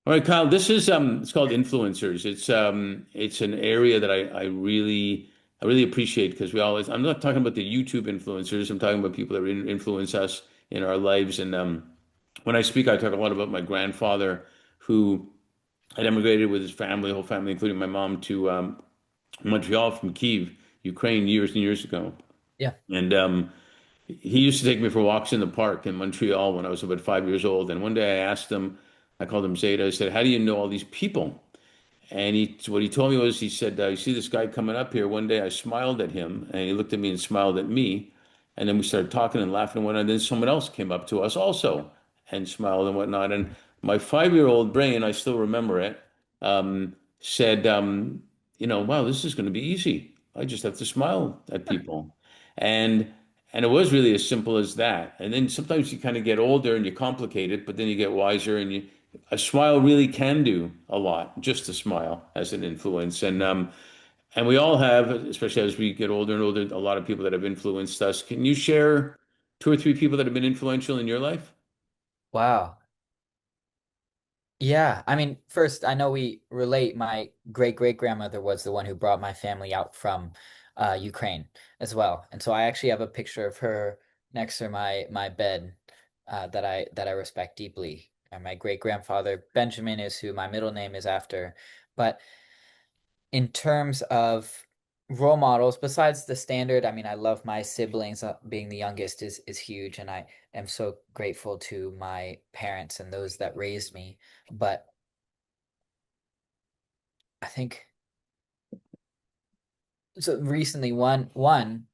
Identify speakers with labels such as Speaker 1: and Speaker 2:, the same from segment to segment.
Speaker 1: All right, Kyle, this is it's called influencers. It's an area that I really appreciate because we always I'm not talking about the YouTube influencers. I'm talking about people that influence us in our lives. And when I speak, I talk a lot about my grandfather who had emigrated with his family, whole family, including my mom, to Montreal from Kiev, Ukraine, years and years ago.
Speaker 2: Yeah.
Speaker 1: And he used to take me for walks in the park in Montreal when I was about 5 years old. And one day I asked him, I called him Zeta. I said, "How do you know all these people?" And what he told me was, he said, "You see this guy coming up here." One day I smiled at him, and he looked at me and smiled at me, and then we started talking and laughing and whatnot. And then someone else came up to us also and smiled and whatnot. And my 5-year-old brain, I still remember it, said, "Wow, this is going to be easy. I just have to smile at people." And and it was really as simple as that. And then sometimes you kind of get older and you complicate it, but then you get wiser and a smile really can do a lot, just a smile as an influence. And we all have, especially as we get older and older, a lot of people that have influenced us. Can you share two or three people that have been influential in your life?
Speaker 2: Wow. Yeah. I mean, first, I know we relate. My great great grandmother was the one who brought my family out from Ukraine as well. And so I actually have a picture of her next to my bed that I respect deeply. And my great grandfather Benjamin is who my middle name is after. But in terms of role models, besides the standard, I mean, I love my siblings. Being the youngest is huge, and I am so grateful to my parents and those that raised me. But I think so recently, one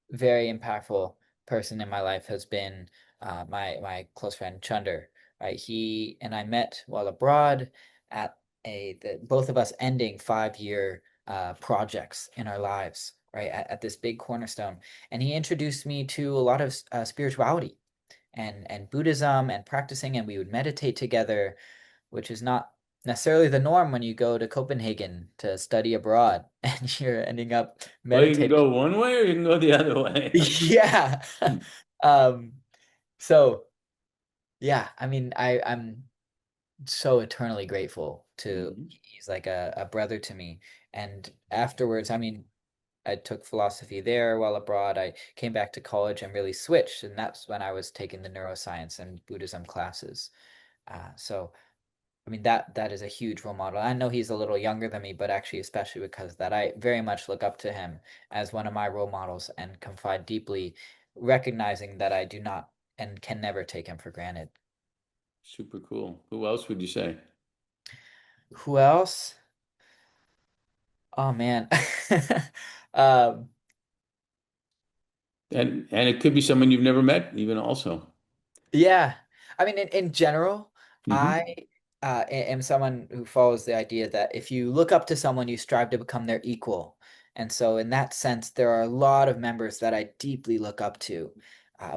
Speaker 2: very impactful person in my life has been my close friend Chunder. Right, he and I met while abroad at both of us ending 5-year projects in our lives. Right, at this big cornerstone, and he introduced me to a lot of spirituality and Buddhism and practicing, and we would meditate together, which is not necessarily the norm when you go to Copenhagen to study abroad and you're ending up
Speaker 1: Well, you can
Speaker 2: meditating.
Speaker 1: go one way or you can go the other way.
Speaker 2: Yeah. Um, so yeah, I mean, I'm so eternally grateful to
Speaker 1: Mhm.
Speaker 2: he's like a brother to me. And afterwards, I mean, I took philosophy there while abroad. I came back to college and really switched, and that's when I was taking the neuroscience and Buddhism classes. So I mean that is a huge role model. I know he's a little younger than me, but actually, especially because of that, I very much look up to him as one of my role models and confide deeply, recognizing that I do not and can never take him for granted.
Speaker 1: Super cool. Who else would you say?
Speaker 2: Who else? Oh man. Um,
Speaker 1: And it could be someone you've never met, even also.
Speaker 2: Yeah. I mean, in general,
Speaker 1: Hmm.
Speaker 2: I am someone who follows the idea that if you look up to someone, you strive to become their equal. And so, in that sense, there are a lot of members that I deeply look up to.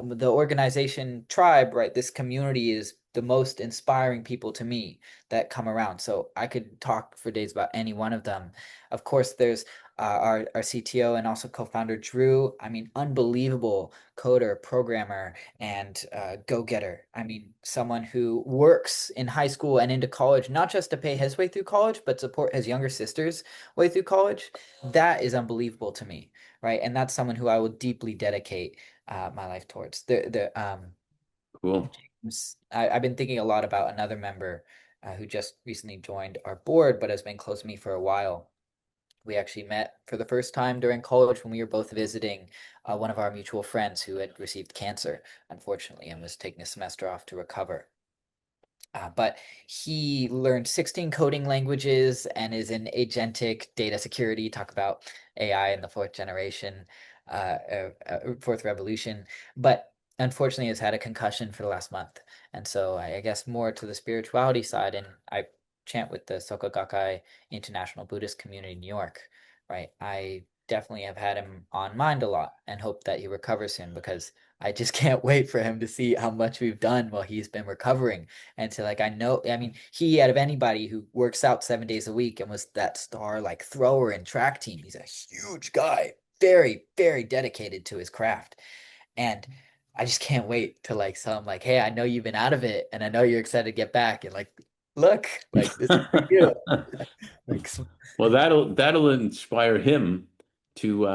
Speaker 2: The organization TRIIBE, right? This community is the most inspiring people to me that come around. So I could talk for days about any one of them. Of course, there's our CTO and also co-founder Drew. I mean, unbelievable coder, programmer, and go-getter. I mean, someone who works in high school and into college, not just to pay his way through college, but support his younger sister's way through college. That is unbelievable to me, right? And that's someone who I will deeply dedicate my life towards.
Speaker 1: Cool.
Speaker 2: I've been thinking a lot about another member who just recently joined our board, but has been close to me for a while. We actually met for the first time during college when we were both visiting one of our mutual friends who had received cancer, unfortunately, and was taking a semester off to recover. But he learned 16 coding languages and is in agentic data security. Talk about AI in the fourth generation, fourth revolution. But unfortunately, has had a concussion for the last month. And so I guess more to the spirituality side. And I chant with the Soka Gakkai International Buddhist Community in New York, right? I definitely have had him on mind a lot and hope that he recovers soon because I just can't wait for him to see how much we've done while he's been recovering and to like, I know, I mean, he out of anybody who works out 7 days a week and was that star like thrower and track team, he's a huge guy, very, very dedicated to his craft. And I just can't wait to like tell him like, hey, I know you've been out of it and I know you're excited to get back. And like, Look, like this is for you. Like,
Speaker 1: Well, that'll inspire him to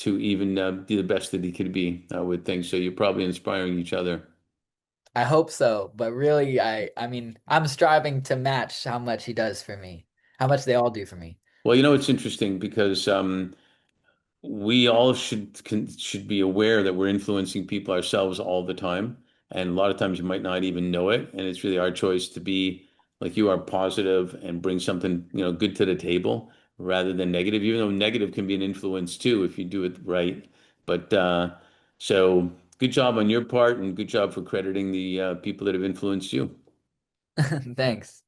Speaker 1: even be the best that he could be, I would think. So you're probably inspiring each other.
Speaker 2: I hope so, but really, I mean, I'm striving to match how much he does for me, how much they all do for me.
Speaker 1: Well, it's interesting because we all should be aware that we're influencing people ourselves all the time, and a lot of times you might not even know it, and it's really our choice to be like you are, positive and bring something good to the table rather than negative. Even though negative can be an influence too if you do it right. But so good job on your part, and good job for crediting the people that have influenced you.
Speaker 2: Thanks.